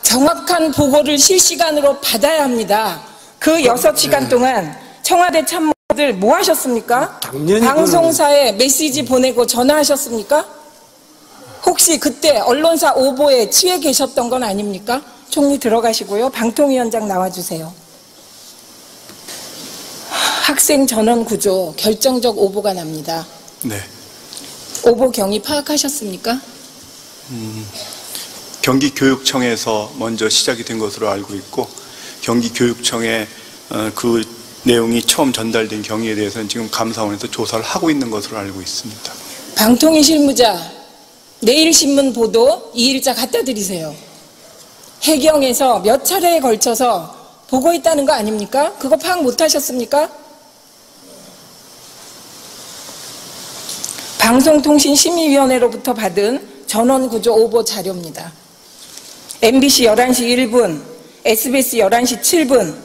정확한 보고를 실시간으로 받아야 합니다. 그 6시간 동안 청와대 참모들 뭐 하셨습니까? 당연히 방송사에 메시지 보내고 전화하셨습니까? 혹시 그때 언론사 오보에 취해 계셨던 건 아닙니까? 총리 들어가시고요. 방통위원장 나와주세요. 학생 전원 구조 결정적 오보가 납니다. 네. 오보 경위 파악하셨습니까? 경기교육청에서 먼저 시작이 된 것으로 알고 있고, 경기교육청에 그 내용이 처음 전달된 경위에 대해서는 지금 감사원에서 조사를 하고 있는 것으로 알고 있습니다. 방통위 실무자 내일 신문 보도 2일자 갖다 드리세요. 해경에서 몇 차례에 걸쳐서 보고했다는 거 아닙니까? 그거 파악 못 하셨습니까? 방송통신심의위원회로부터 받은 전원구조 오보 자료입니다. MBC 11시 1분, SBS 11시 7분,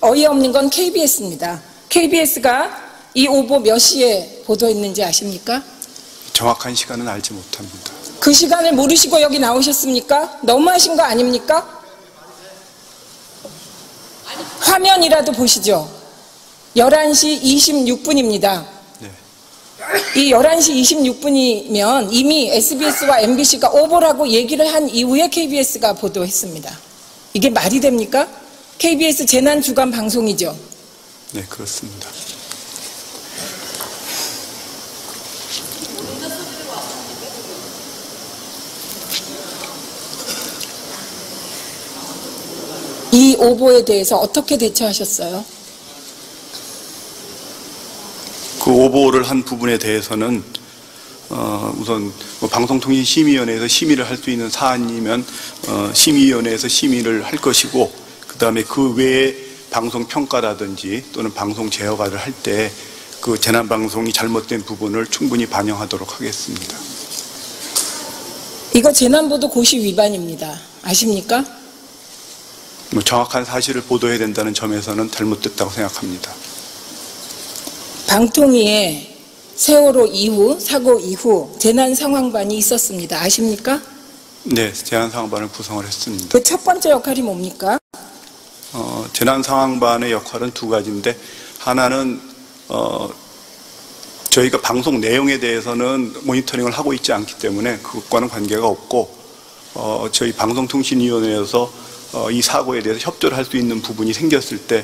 어이없는 건 KBS입니다. KBS가 이 오보 몇 시에 보도했는지 아십니까? 정확한 시간은 알지 못합니다. 그 시간을 모르시고 여기 나오셨습니까? 너무하신 거 아닙니까? 화면이라도 보시죠. 11시 26분입니다. 네. 이 11시 26분이면 이미 SBS와 MBC가 오보라고 얘기를 한 이후에 KBS가 보도했습니다. 이게 말이 됩니까? KBS 재난 주간 방송이죠. 네, 그렇습니다. 이 오보에 대해서 어떻게 대처하셨어요? 그 오보를 한 부분에 대해서는 우선 방송통신심의위원회에서 심의를 할 수 있는 사안이면 심의위원회에서 심의를 할 것이고, 그 다음에 그 외에 방송평가라든지 또는 방송 제어가를 할 때 그 재난방송이 잘못된 부분을 충분히 반영하도록 하겠습니다. 이거 재난보도 고시 위반입니다. 아십니까? 정확한 사실을 보도해야 된다는 점에서는 잘못됐다고 생각합니다. 방통위에 세월호 이후, 사고 이후 재난상황반이 있었습니다. 아십니까? 네, 재난상황반을 구성을 했습니다. 그 첫 번째 역할이 뭡니까? 재난상황반의 역할은 두 가지인데, 하나는 저희가 방송 내용에 대해서는 모니터링을 하고 있지 않기 때문에 그것과는 관계가 없고, 저희 방송통신위원회에서 이 사고에 대해서 협조를 할 수 있는 부분이 생겼을 때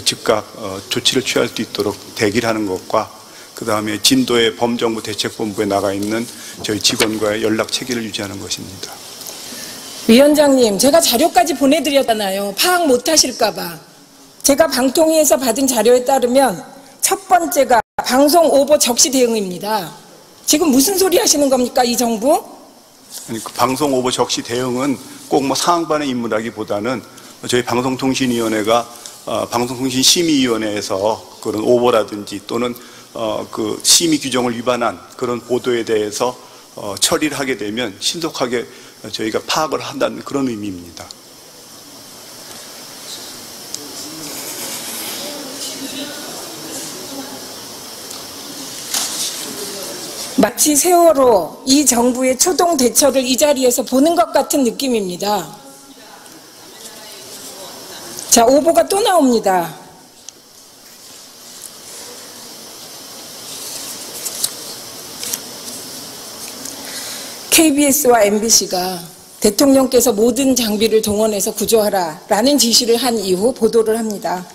즉각 조치를 취할 수 있도록 대기를 하는 것과, 그 다음에 진도의 범정부 대책본부에 나가 있는 저희 직원과의 연락 체계를 유지하는 것입니다. 위원장님, 제가 자료까지 보내드렸잖아요. 파악 못 하실까 봐. 제가 방통위에서 받은 자료에 따르면 첫 번째가 방송 오보 적시 대응입니다. 지금 무슨 소리 하시는 겁니까, 이 정부? 아니, 그 방송 오보 적시 대응은 꼭 상황반의 임무라기보다는 저희 방송통신위원회가 방송통신심의위원회에서 그런 오보라든지 또는 그 심의 규정을 위반한 그런 보도에 대해서 처리를 하게 되면 신속하게 저희가 파악을 한다는 그런 의미입니다. 마치 세월호 이 정부의 초동 대처를 이 자리에서 보는 것 같은 느낌입니다. 자, 오보가 또 나옵니다. KBS와 MBC가 대통령께서 모든 장비를 동원해서 구조하라라는 지시를 한 이후 보도를 합니다.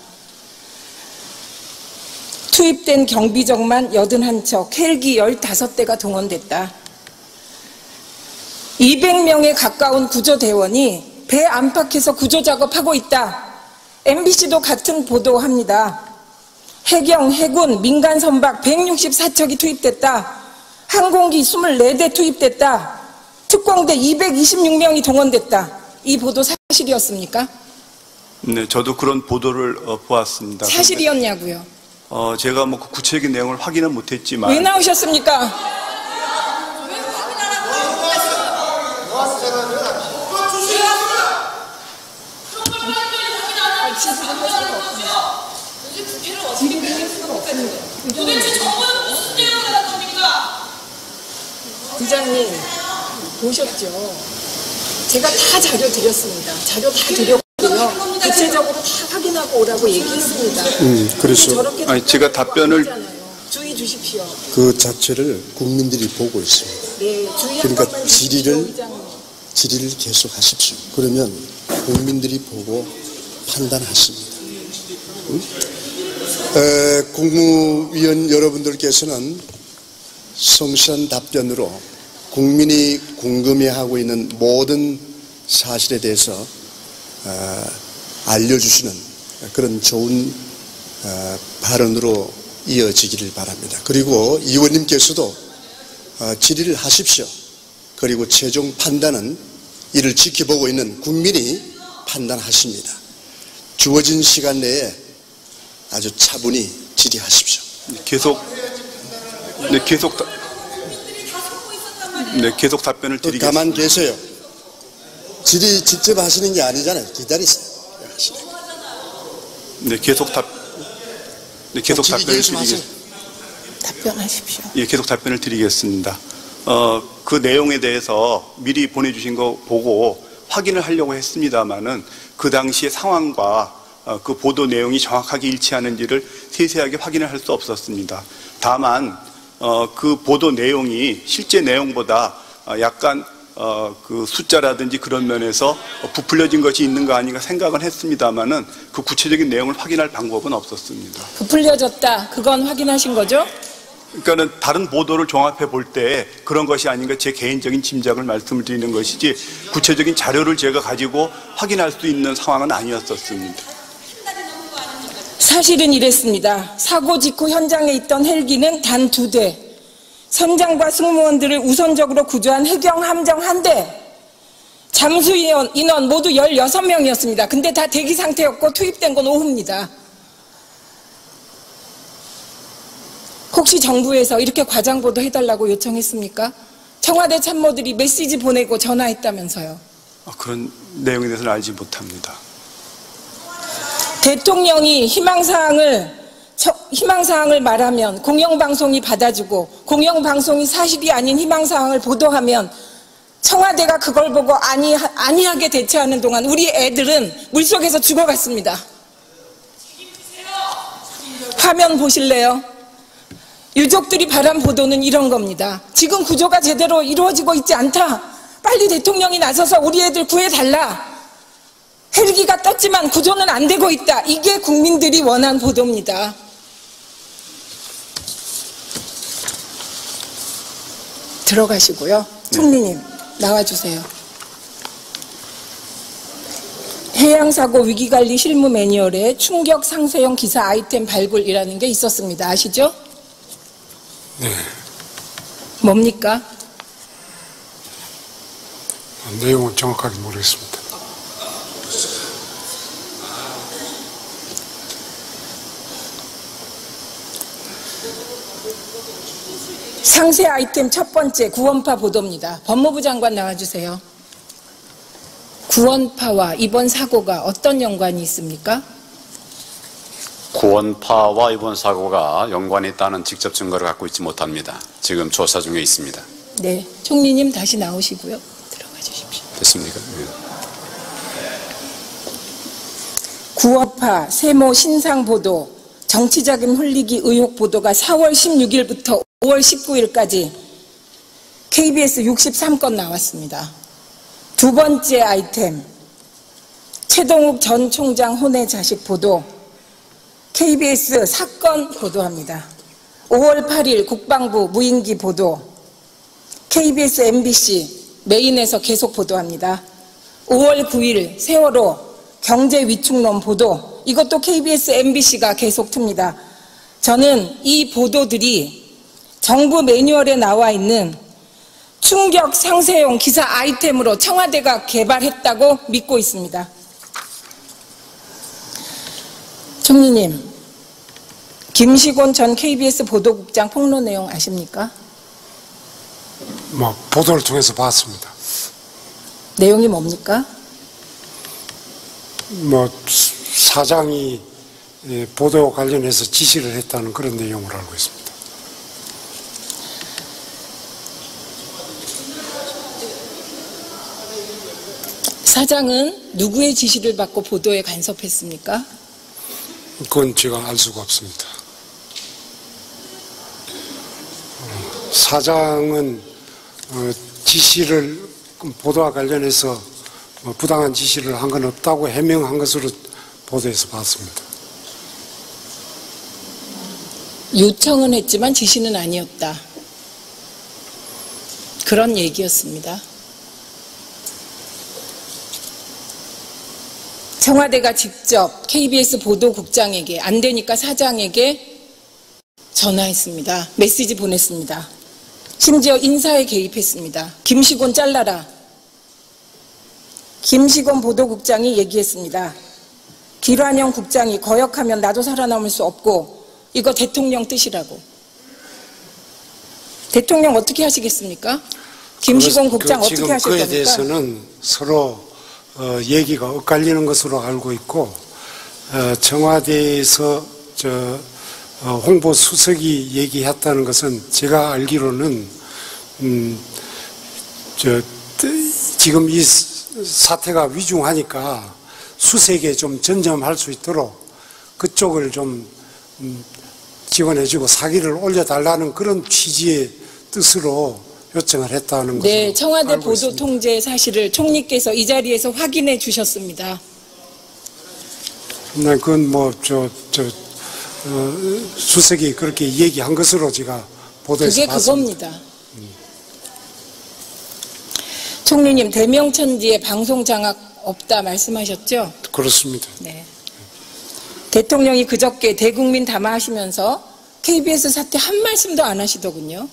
투입된 경비정만 81척, 헬기 15대가 동원됐다. 200명에 가까운 구조대원이 배 안팎에서 구조작업하고 있다. MBC도 같은 보도합니다. 해경, 해군, 민간 선박 164척이 투입됐다. 항공기 24대 투입됐다. 특공대 226명이 동원됐다. 이 보도 사실이었습니까? 네, 저도 그런 보도를 보았습니다. 사실이었냐고요? 제가 그 구체적인 내용을 확인은 못했지만. 왜 나오셨습니까? 도대체 정부는 무슨 내용을 하는 겁니까? 부장님 보셨죠? 제가 다 자료 드렸습니다. 자료 다 드렸고요. 구체적으로 다 확인하고 오라고 얘기했습니다. 그래서 저렇게 아니, 제가 답변을 주의 주십시오. 그 자체를 국민들이 보고 있습니다. 네, 주의 그러니까 한 번만 주십시오, 의장님. 질의를 계속 하십시오. 그러면 국민들이 보고 판단하십니다. 국무위원 여러분들께서는 성실한 답변으로 국민이 궁금해하고 있는 모든 사실에 대해서 알려주시는 그런 좋은 발언으로 이어지기를 바랍니다. 그리고 의원님께서도 질의를 하십시오. 그리고 최종 판단은 이를 지켜보고 있는 국민이 판단하십니다. 주어진 시간 내에 아주 차분히 질의하십시오. 계속 답변을 드리겠습니다. 가만 계세요. 질의 직접 하시는 게 아니잖아요. 기다리세요. 계속 답변을 드리겠습니다. 답변하십시오. 예, 계속 답변을 드리겠습니다. 그 내용에 대해서 미리 보내주신 거 보고 확인을 하려고 했습니다만은 그 당시의 상황과 그 보도 내용이 정확하게 일치하는지를 세세하게 확인을 할 수 없었습니다. 다만 그 보도 내용이 실제 내용보다 약간 그 숫자라든지 그런 면에서 부풀려진 것이 있는가 아닌가 생각은 했습니다만은 그 구체적인 내용을 확인할 방법은 없었습니다. 부풀려졌다. 그건 확인하신 거죠? 그러니까는 다른 보도를 종합해 볼 때 그런 것이 아닌가 제 개인적인 짐작을 말씀을 드리는 것이지 구체적인 자료를 제가 가지고 확인할 수 있는 상황은 아니었었습니다. 사실은 이랬습니다. 사고 직후 현장에 있던 헬기는 단 2대, 선장과 승무원들을 우선적으로 구조한 해경 함정 1대, 잠수 인원 모두 16명이었습니다. 근데 다 대기 상태였고 투입된 건 오후입니다. 혹시 정부에서 이렇게 과장보도 해달라고 요청했습니까? 청와대 참모들이 메시지 보내고 전화했다면서요. 그런 내용에 대해서는 알지 못합니다. 대통령이 희망사항을 말하면 공영방송이 받아주고 공영방송이 사실이 아닌 희망사항을 보도하면 청와대가 그걸 보고 아니하게 대처하는 동안 우리 애들은 물속에서 죽어갔습니다. 화면 보실래요? 유족들이 바란 보도는 이런 겁니다. 지금 구조가 제대로 이루어지고 있지 않다. 빨리 대통령이 나서서 우리 애들 구해달라. 헬기가 떴지만 구조는 안 되고 있다. 이게 국민들이 원한 보도입니다. 들어가시고요. 총리님 나와주세요. 해양사고 위기관리 실무 매뉴얼에 충격 상쇄용 기사 아이템 발굴이라는 게 있었습니다. 아시죠? 네. 뭡니까? 내용은 정확하게 모르겠습니다. 상세 아이템 첫 번째 구원파 보도입니다. 법무부 장관 나와주세요. 구원파와 이번 사고가 어떤 연관이 있습니까? 구원파와 이번 사고가 연관이 있다는 직접 증거를 갖고 있지 못합니다. 지금 조사 중에 있습니다. 네, 총리님 다시 나오시고요. 들어가 주십시오. 됐습니까? 네. 구원파 세모 신상 보도, 정치자금 흘리기 의혹 보도가 4월 16일부터 5월 19일까지 KBS 63건 나왔습니다. 두 번째 아이템, 최동욱 전 총장 혼외 자식 보도, KBS 사건 보도합니다. 5월 8일 국방부 무인기 보도, KBS MBC 메인에서 계속 보도합니다. 5월 9일 세월호 경제 위축론 보도, 이것도 KBS MBC가 계속 틉니다. 저는 이 보도들이 정부 매뉴얼에 나와 있는 충격 상세용 기사 아이템으로 청와대가 개발했다고 믿고 있습니다. 총리님, 김시곤 전 KBS 보도국장 폭로 내용 아십니까? 보도를 통해서 봤습니다. 내용이 뭡니까? 사장이 보도 관련해서 지시를 했다는 그런 내용을 알고 있습니다. 사장은 누구의 지시를 받고 보도에 간섭했습니까? 그건 제가 알 수가 없습니다. 사장은 지시를 보도와 관련해서 부당한 지시를 한 건 없다고 해명한 것으로 보도에서 봤습니다. 요청은 했지만 지시는 아니었다. 그런 얘기였습니다. 청와대가 직접 KBS 보도국장에게 안 되니까 사장에게 전화했습니다. 메시지 보냈습니다. 심지어 인사에 개입했습니다. 김시곤 잘라라. 김시곤 보도국장이 얘기했습니다. 길환영 국장이 거역하면 나도 살아남을 수 없고 이거 대통령 뜻이라고. 대통령 어떻게 하시겠습니까? 김시곤 국장 어떻게 하실 지금 그에 겁니까? 대해서는 서로 얘기가 엇갈리는 것으로 알고 있고 청와대에서 홍보 수석이 얘기했다는 것은 제가 알기로는 지금 이 사태가 위중하니까 수색에 좀 전념할 수 있도록 그쪽을 좀 지원해주고 사기를 올려달라는 그런 취지의 뜻으로 요청을 했다는 것을 네, 청와대 알고 보도 있습니다. 통제 사실을 총리께서 이 자리에서 확인해 주셨습니다. 네, 그건 수석이 그렇게 얘기한 것으로 제가 보도에서 그게 봤습니다. 그겁니다. 총리님, 대명천지에 방송 장악 없다 말씀하셨죠? 그렇습니다. 네. 대통령이 그저께 대국민 담화하시면서 KBS 사태 한 말씀도 안 하시더군요.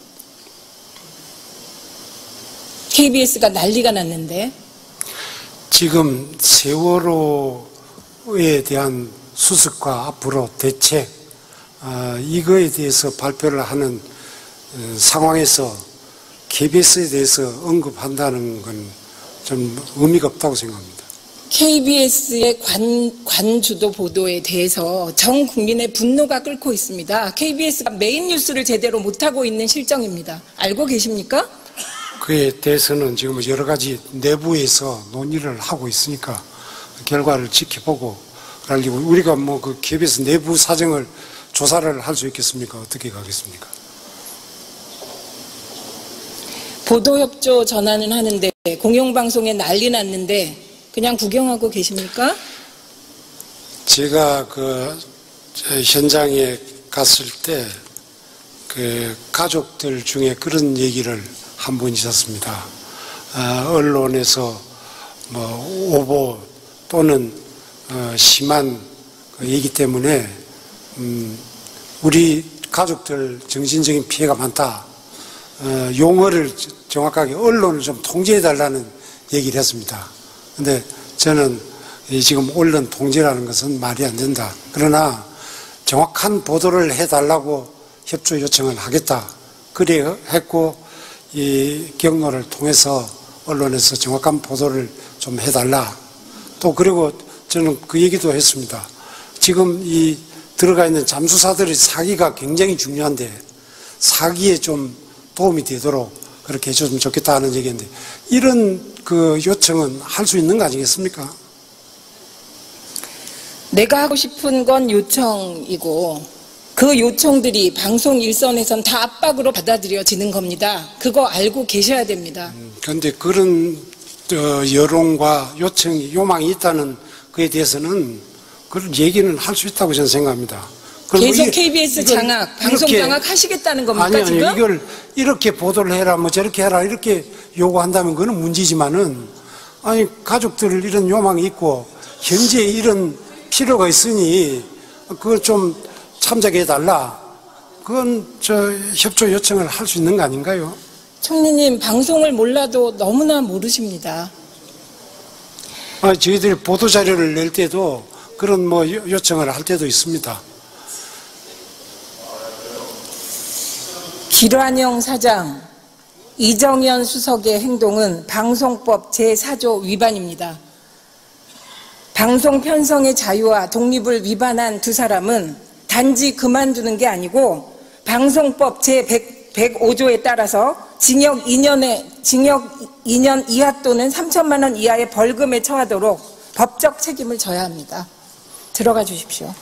KBS가 난리가 났는데. 지금 세월호에 대한 수습과 앞으로 대책 이거에 대해서 발표를 하는 상황에서 KBS에 대해서 언급한다는 건 좀 의미가 없다고 생각합니다. KBS의 관주도 보도에 대해서 전 국민의 분노가 끓고 있습니다. KBS가 메인 뉴스를 제대로 못하고 있는 실정입니다. 알고 계십니까? 그에 대해서는 지금 여러 가지 내부에서 논의를 하고 있으니까 결과를 지켜보고 우리가 그 KBS 내부 사정을 조사를 할 수 있겠습니까? 어떻게 가겠습니까? 보도협조 전환은 하는데 공영방송에 난리 났는데 그냥 구경하고 계십니까? 제가 현장에 갔을 때 가족들 중에 그런 얘기를 한 분 있었습니다. 언론에서 오보 또는 심한 얘기 때문에 우리 가족들 정신적인 피해가 많다. 용어를 정확하게 언론을 좀 통제해달라는 얘기를 했습니다. 근데 저는 지금 언론 통제라는 것은 말이 안 된다. 그러나 정확한 보도를 해달라고 협조 요청을 하겠다. 그래 했고 이 경로를 통해서 언론에서 정확한 보도를 좀 해달라. 또 그리고 저는 그 얘기도 했습니다. 지금 이 들어가 있는 잠수사들의 사기가 굉장히 중요한데 사기에 좀 도움이 되도록 그렇게 해줬으면 좋겠다 하는 얘기인데 이런 요청은 할 수 있는 거 아니겠습니까? 내가 하고 싶은 건 요청이고 그 요청들이 방송 일선에선 다 압박으로 받아들여지는 겁니다. 그거 알고 계셔야 됩니다. 그런데 그런 여론과 요망이 있다는 그에 대해서는 그런 얘기는 할 수 있다고 저는 생각합니다. 계속 KBS 장악, 방송 장악 하시겠다는 겁니까? 지금? 이걸 이렇게 보도를 해라, 저렇게 해라, 이렇게 요구한다면 그건 문제지만은, 가족들 이런 요망이 있고, 현재 이런 필요가 있으니, 그걸 좀 참작해 달라. 그건 협조 요청을 할 수 있는 거 아닌가요? 총리님, 방송을 몰라도 너무나 모르십니다. 저희들이 보도자료를 낼 때도 그런 요청을 할 때도 있습니다. 길환영 사장, 이정현 수석의 행동은 방송법 제4조 위반입니다. 방송 편성의 자유와 독립을 위반한 두 사람은 단지 그만두는 게 아니고 방송법 제100 105조에 따라서 징역 2년 이하 또는 3천만 원 이하의 벌금에 처하도록 법적 책임을 져야 합니다. 들어가 주십시오.